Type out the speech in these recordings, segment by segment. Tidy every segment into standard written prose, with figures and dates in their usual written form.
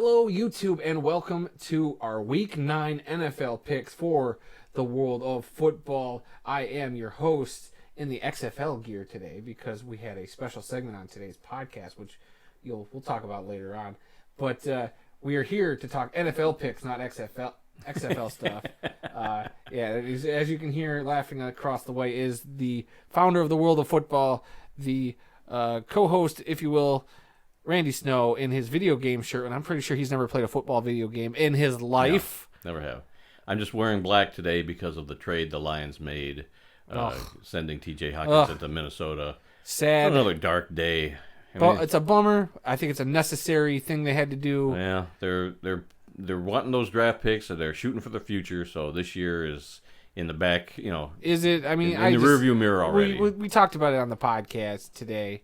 Hello, YouTube, and welcome to our Week 9 NFL picks for the world of football. I am your host in the XFL gear today because we had a special segment on today's podcast, which we'll talk about later on. But we are here to talk NFL picks, not XFL stuff. As you can hear, laughing across the way is the founder of the world of football, the co-host, if you will, Randy Snow, in his video game shirt, and I'm pretty sure he's never played a football video game in his life. No, never have. I'm just wearing black today because of the trade the Lions made, sending T.J. Hockenson to Minnesota. Sad. It's another dark day. It's a bummer. I think it's a necessary thing they had to do. Yeah, they're wanting those draft picks, so they're shooting for the future. So this year is in the back. Is it? I mean, in the rearview mirror already. We talked about it on the podcast today.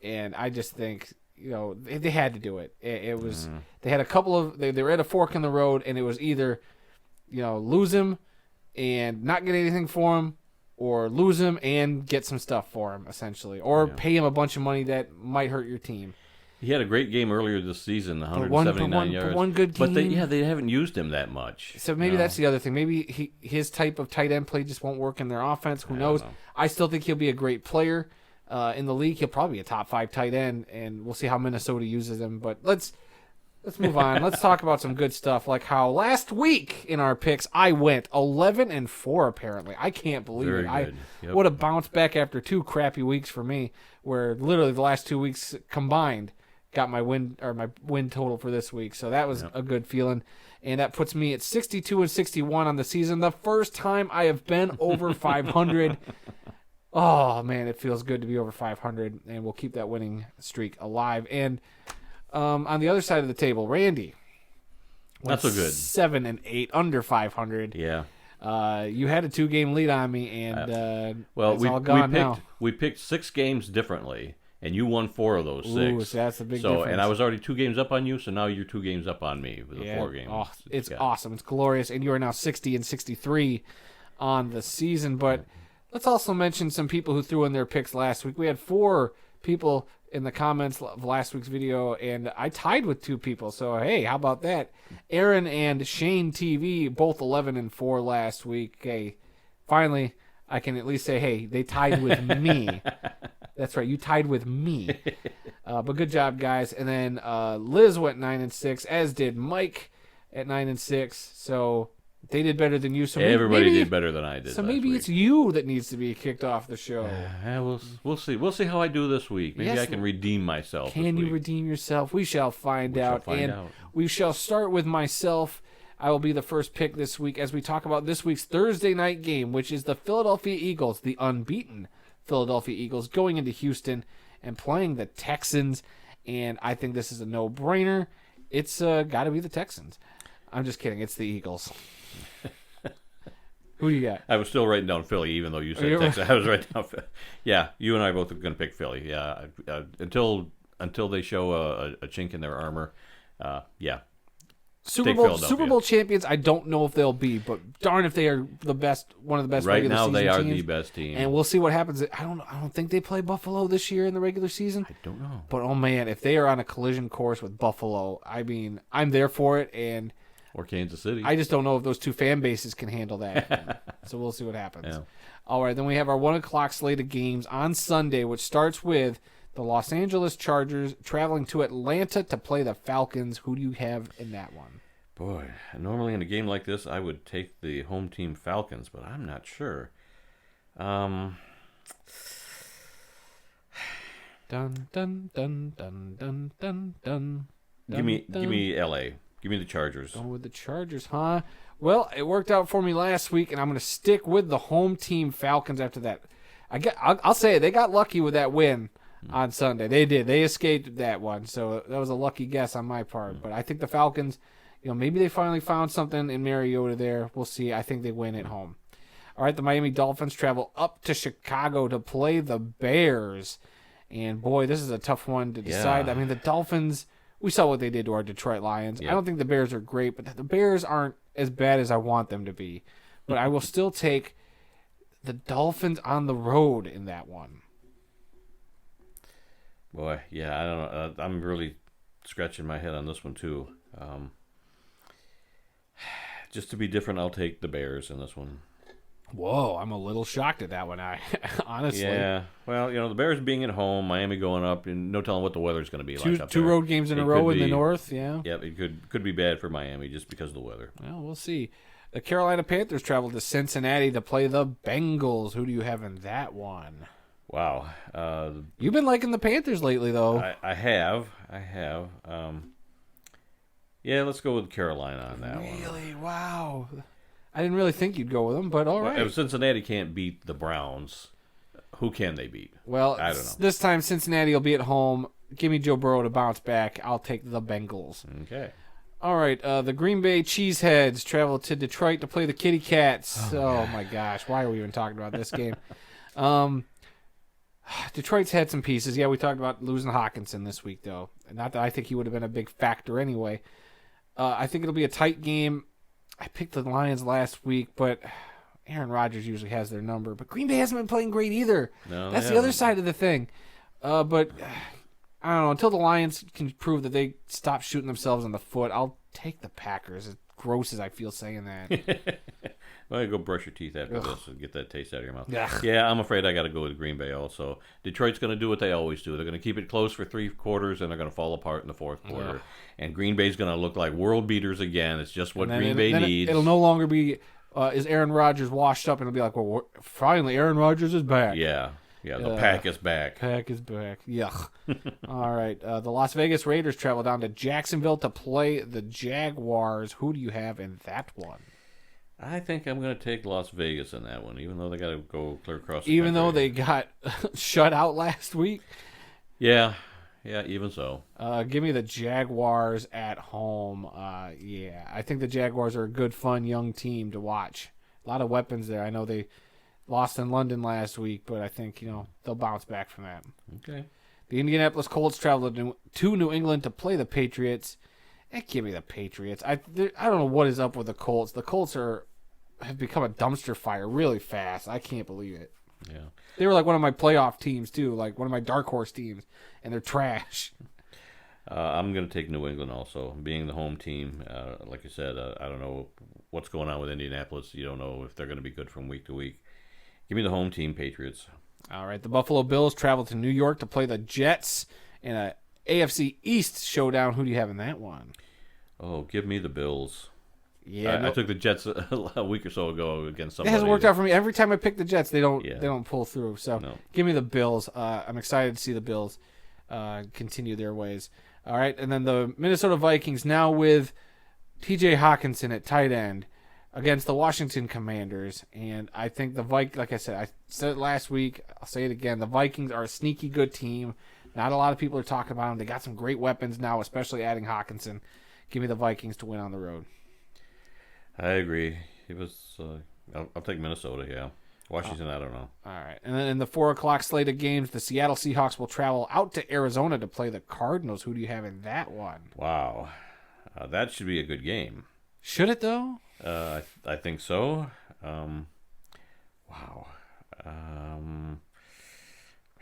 And I just think, they had to do it. It was they had a couple of they were at a fork in the road, and it was either, lose him and not get anything for him, or lose him and get some stuff for him, essentially, or pay him a bunch of money that might hurt your team. He had a great game earlier this season, 179 yards. One good game. But they haven't used him that much. So maybe that's the other thing. Maybe his type of tight end play just won't work in their offense. Who knows? I still think he'll be a great player. In the league, he'll probably be a top 5 tight end, and we'll see how Minnesota uses him. But let's move on. Let's talk about some good stuff, like how last week in our picks I went 11-4. Apparently, I can't believe it. Very good. What a bounce back after 2 crappy weeks for me, where literally the last 2 weeks combined got my win total for this week. So that was a good feeling, and that puts me at 62-61 on the season. The first time I have been over 500. Oh, man, it feels good to be over 500, and we'll keep that winning streak alive. And on the other side of the table, Randy. Not so good. 7-8, under 500. Yeah. You had a 2-game lead on me, and it's all gone now. We picked 6 games differently, and you won 4 of those 6. Ooh, so that's a big difference. And I was already 2 games up on you, so now you're 2 games up on me with the 4 games. Oh, it's awesome. It's glorious, and you are now 60-63 on the season, but... Let's also mention some people who threw in their picks last week. We had 4 people in the comments of last week's video, and I tied with 2 people. So, hey, how about that? Aaron and Shane TV, both 11-4 last week. Hey, finally, I can at least say, hey, they tied with me. That's right, you tied with me. But good job, guys. And then Liz went 9-6, as did Mike at 9-6. So... They did better than you. So everybody did better than I did. So maybe it's you that needs to be kicked off the show. We'll see. We'll see how I do this week. Maybe I can redeem myself. Can you redeem yourself? We shall find out. We shall start with myself. I will be the first pick this week as we talk about this week's Thursday night game, which is the Philadelphia Eagles, the unbeaten Philadelphia Eagles, going into Houston and playing the Texans. And I think this is a no-brainer. It's got to be the Texans. I'm just kidding. It's the Eagles. Who do you got? I was still writing down Philly, even though you said Texas. I was writing down Philly. Yeah, you and I both are going to pick Philly. Yeah, until they show a chink in their armor. Super Bowl champions. I don't know if they'll be, but darn if they are the best, one of the best. Right regular now, season they are teams. the best team, and we'll see what happens. I don't think they play Buffalo this year in the regular season. I don't know, but oh man, if they are on a collision course with Buffalo, I mean, I'm there for it. Or Kansas City. I just don't know if those 2 fan bases can handle that. So we'll see what happens. Yeah. All right, then we have our 1 o'clock slate of games on Sunday, which starts with the Los Angeles Chargers traveling to Atlanta to play the Falcons. Who do you have in that one? Boy, normally in a game like this, I would take the home team Falcons, but I'm not sure. Dun dun dun dun dun dun dun. Give me LA. Give me the Chargers. Going with the Chargers, huh? Well, it worked out for me last week, and I'm going to stick with the home team Falcons after that. I'll say it. They got lucky with that win on Sunday. They did. They escaped that one, so that was a lucky guess on my part. But I think the Falcons, maybe they finally found something in Mariota there. We'll see. I think they win at home. All right, the Miami Dolphins travel up to Chicago to play the Bears. And, boy, this is a tough one to decide. I mean, the Dolphins... We saw what they did to our Detroit Lions. Yep. I don't think the Bears are great, but the Bears aren't as bad as I want them to be. But I will still take the Dolphins on the road in that one. Boy, yeah, I don't know. I'm really scratching my head on this one too. Just to be different, I'll take the Bears in this one. Whoa, I'm a little shocked at that one. I honestly. Yeah. Well, the Bears being at home, Miami going up, and no telling what the weather's going to be like up Two there. road games in a row in the north. Yeah. Yep. It could be bad for Miami just because of the weather. Well, we'll see. The Carolina Panthers traveled to Cincinnati to play the Bengals. Who do you have in that one? Wow. You've been liking the Panthers lately, though. I have. Yeah, let's go with Carolina on that one. Really? Wow. I didn't really think you'd go with them, but all right. If Cincinnati can't beat the Browns, who can they beat? Well, I don't know. This time Cincinnati will be at home. Give me Joe Burrow to bounce back. I'll take the Bengals. Okay. All right. The Green Bay Cheeseheads travel to Detroit to play the Kitty Cats. Oh my gosh. Why are we even talking about this game? Detroit's had some pieces. Yeah, we talked about losing Hawkinson this week, though. Not that I think he would have been a big factor anyway. I think it'll be a tight game. I picked the Lions last week, but Aaron Rodgers usually has their number. But Green Bay hasn't been playing great either. No, that's the other side of the thing. But I don't know. Until the Lions can prove that they stop shooting themselves in the foot, I'll take the Packers. As gross as I feel saying that. Well, go brush your teeth after this and get that taste out of your mouth. Ugh. Yeah, I'm afraid I got to go with Green Bay also. Detroit's going to do what they always do. They're going to keep it close for 3 quarters, and they're going to fall apart in the 4th quarter. Ugh. And Green Bay's going to look like world beaters again. It's just what Green Bay needs. It'll no longer be, is Aaron Rodgers washed up? And it'll be like, well, finally, Aaron Rodgers is back. Yeah, the pack is back. Pack is back. Yuck. All right. The Las Vegas Raiders travel down to Jacksonville to play the Jaguars. Who do you have in that one? I think I'm going to take Las Vegas in that one, even though they got to go clear across the Even country. though they got shut out last week? Yeah, even so. Give me the Jaguars at home. Yeah, I think the Jaguars are a good, fun, young team to watch. A lot of weapons there. I know they lost in London last week, but I think, they'll bounce back from that. Okay. The Indianapolis Colts traveled to New England to play the Patriots. Give me the Patriots. I don't know what is up with the Colts. The Colts have become a dumpster fire really fast. I can't believe it. Yeah. They were like one of my playoff teams, too, like one of my dark horse teams, and they're trash. I'm going to take New England also, being the home team. Like I said, I don't know what's going on with Indianapolis. You don't know if they're going to be good from week to week. Give me the home team, Patriots. All right, the Buffalo Bills travel to New York to play the Jets in a AFC East showdown. Who do you have in that one? Oh, give me the Bills. Yeah, I took the Jets a week or so ago against somebody. It hasn't worked out for me. Every time I pick the Jets, they don't pull through. So Give me the Bills. I'm excited to see the Bills continue their ways. All right, and then the Minnesota Vikings now with T.J. Hawkinson at tight end against the Washington Commanders. And I think like I said it last week, I'll say it again, the Vikings are a sneaky good team. Not a lot of people are talking about them. They got some great weapons now, especially adding Hawkinson. Give me the Vikings to win on the road. I agree. It was. I'll take Minnesota. Yeah, Washington. I don't know. All right, and then in the 4:00 slate of games, the Seattle Seahawks will travel out to Arizona to play the Cardinals. Who do you have in that one? Wow, that should be a good game. Should it though? I think so. Wow.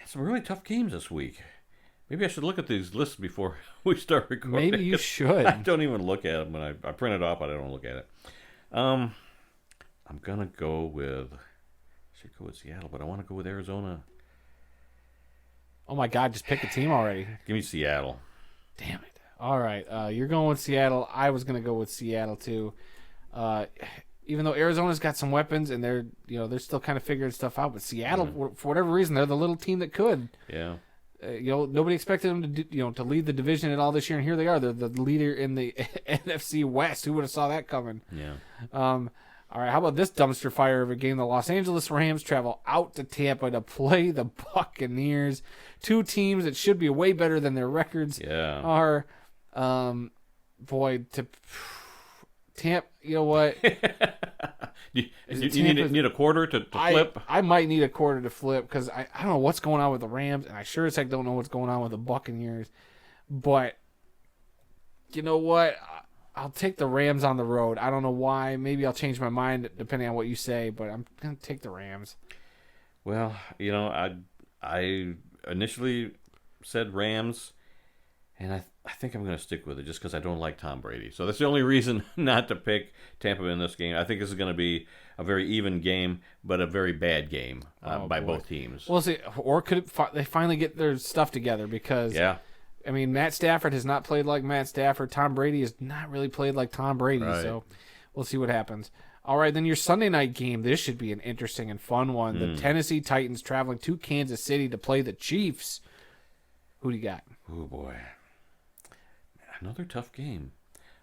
Some really tough games this week. Maybe I should look at these lists before we start recording. Maybe you should. I don't even look at them when I print it off, but I don't look at it. I'm gonna go with. I should go with Seattle, but I want to go with Arizona. Oh my God! Just pick a team already. Give me Seattle. Damn it! All right, you're going with Seattle. I was gonna go with Seattle too. Even though Arizona's got some weapons and they're still kind of figuring stuff out, but Seattle, for whatever reason, they're the little team that could. Yeah. Nobody expected them to to lead the division at all this year, and here they are. They're the leader in the NFC West. Who would have saw that coming? Yeah. All right, how about this dumpster fire of a game? The Los Angeles Rams travel out to Tampa to play the Buccaneers. Two teams that should be way better than their records are. Tampa. You know what? you need a quarter to flip? I might need a quarter to flip because I don't know what's going on with the Rams, and I sure as heck don't know what's going on with the Buccaneers. But you know what? I'll take the Rams on the road. I don't know why. Maybe I'll change my mind depending on what you say, but I'm going to take the Rams. Well, I initially said Rams, And I think I'm going to stick with it just because I don't like Tom Brady. So that's the only reason not to pick Tampa in this game. I think this is going to be a very even game, but a very bad game by both teams. We'll see. Or could they finally get their stuff together? Because, Yeah. I mean, Matt Stafford has not played like Matt Stafford. Tom Brady has not really played like Tom Brady. Right. So we'll see what happens. All right, then your Sunday night game. This should be an interesting and fun one. The Tennessee Titans traveling to Kansas City to play the Chiefs. Who do you got? Oh, boy. Another tough game.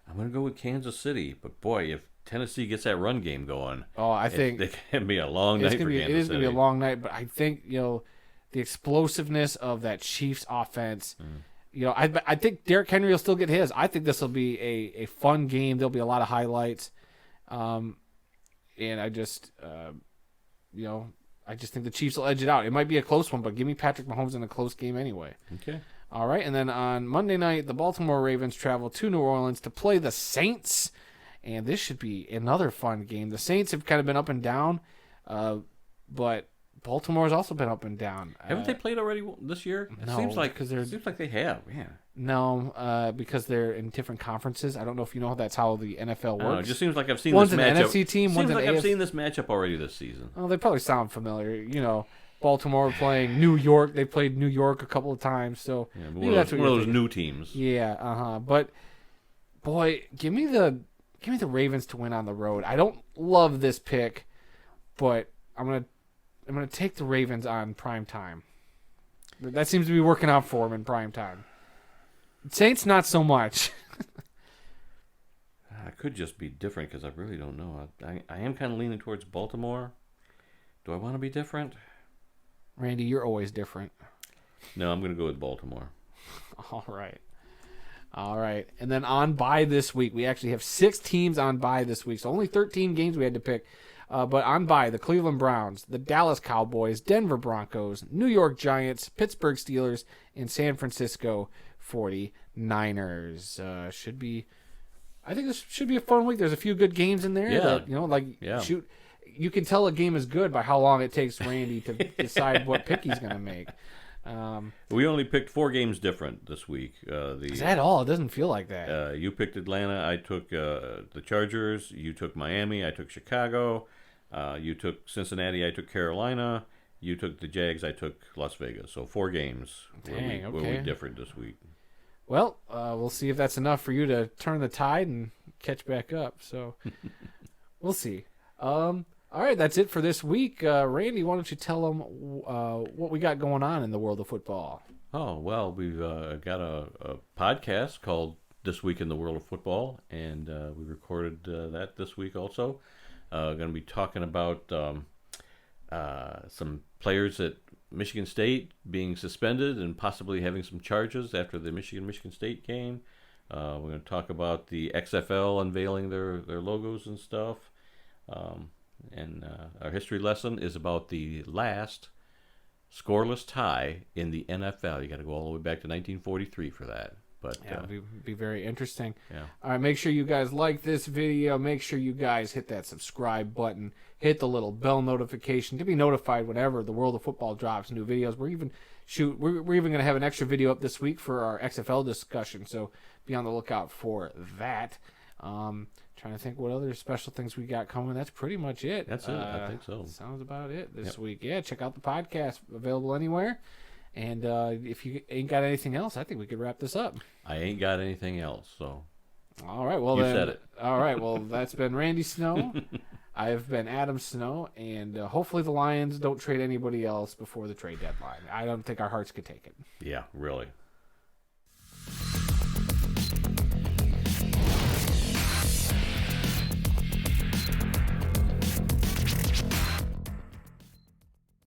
I'm going to go with Kansas City. But, boy, if Tennessee gets that run game going, I think it can be a long night for Kansas City. It is going to be a long night, but I think, the explosiveness of that Chiefs offense, I think Derrick Henry will still get his. I think this will be a fun game. There'll be a lot of highlights. And I just, I just think the Chiefs will edge it out. It might be a close one, but give me Patrick Mahomes in a close game anyway. Okay. All right, and then on Monday night, the Baltimore Ravens travel to New Orleans to play the Saints, and this should be another fun game. The Saints have kind of been up and down, but Baltimore has also been up and down. Haven't they played already this year? No, seems like they have. Yeah. No, because they're in different conferences. I don't know if you know that's how the NFL works. It just seems like I've seen one's this an matchup. NFC team, one's seems an like I've AFC. seen this matchup already this season. Oh, they probably sound familiar. Baltimore playing New York. They played New York a couple of times, so one of those new teams. Yeah, But boy, give me the Ravens to win on the road. I don't love this pick, but I'm gonna take the Ravens on prime time. That seems to be working out for them in prime time. Saints not so much. I could just be different because I really don't know. I am kind of leaning towards Baltimore. Do I want to be different? Randy, you're always different. No, I'm going to go with Baltimore. All right. And then on bye this week, we actually have 6 teams on bye this week. So only 13 games we had to pick. But on bye, the Cleveland Browns, the Dallas Cowboys, Denver Broncos, New York Giants, Pittsburgh Steelers, and San Francisco 49ers. I think this should be a fun week. There's a few good games in there. Yeah. Shoot. You can tell a game is good by how long it takes Randy to decide what pick he's going to make. We only picked 4 games different this week. Is that all? It doesn't feel like that. You picked Atlanta. I took the Chargers. You took Miami. I took Chicago. You took Cincinnati. I took Carolina. You took the Jags. I took Las Vegas. So 4 games where we differed this week. Well, we'll see if that's enough for you to turn the tide and catch back up. So we'll see. All right, that's it for this week. Randy, why don't you tell them what we got going on in the world of football? Oh, well, we've got a podcast called This Week in the World of Football, and we recorded that this week also. Going to be talking about some players at Michigan State being suspended and possibly having some charges after the Michigan State game. We're going to talk about the XFL unveiling their logos and stuff. And our history lesson is about the last scoreless tie in the NFL. You got to go all the way back to 1943 for that. But it'll be very interesting. Yeah. All right, make sure you guys like this video. Make sure you guys hit that subscribe button. Hit the little bell notification to be notified whenever the World of Football drops new videos. We're even going to have an extra video up this week for our XFL discussion. So be on the lookout for that. Trying to think what other special things we got coming. That's pretty much it. That's it. I think so. Sounds about it this week. Yeah, check out the podcast. Available anywhere. And if you ain't got anything else, I think we could wrap this up. I ain't got anything else, so. All right. Well, you said it. All right. Well, that's been Randy Snow. I've been Adam Snow, and hopefully the Lions don't trade anybody else before the trade deadline. I don't think our hearts could take it. Yeah, really.